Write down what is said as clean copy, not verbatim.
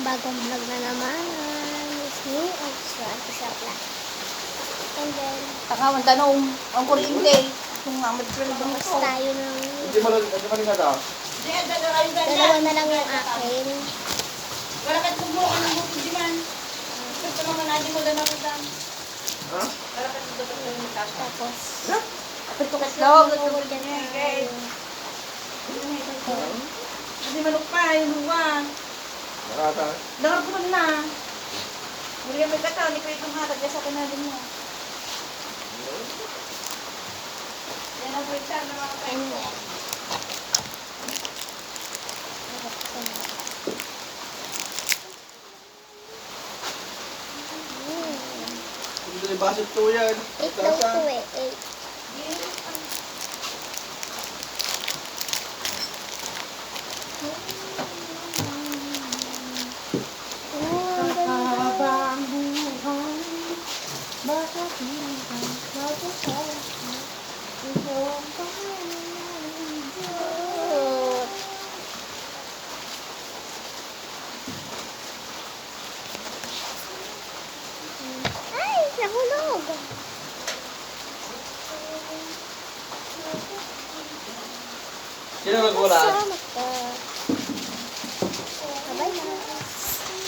bagong vlog na naman. It's me, Extra, Kisapla. And then, Takawan tanong, ang kuryente. Kung nga mag-12 ang bukas ito. tayo ng Hindi mo rin nga daw. dalawa na lang yung akin. Wala ka tumubukan ng bukid di man. Ito naman natin mo dama kita. Ha? Wala ka tumubukan ng bukid. Tapos, Apit ko kasi tatlong daw. buhod dyan tayo. Hindi manok pa, yung luwa. Nakata. Dangar ko na. Muli may kataw, ni Kuya itong hatag sa kanadin mo. Yan ang Kuya na mga kayo. And then, Hindi basit to yan. 8 daw to eh, 8. Haba ang buhay. Bakit Ay, nahulog. Sino nagwala? Kasama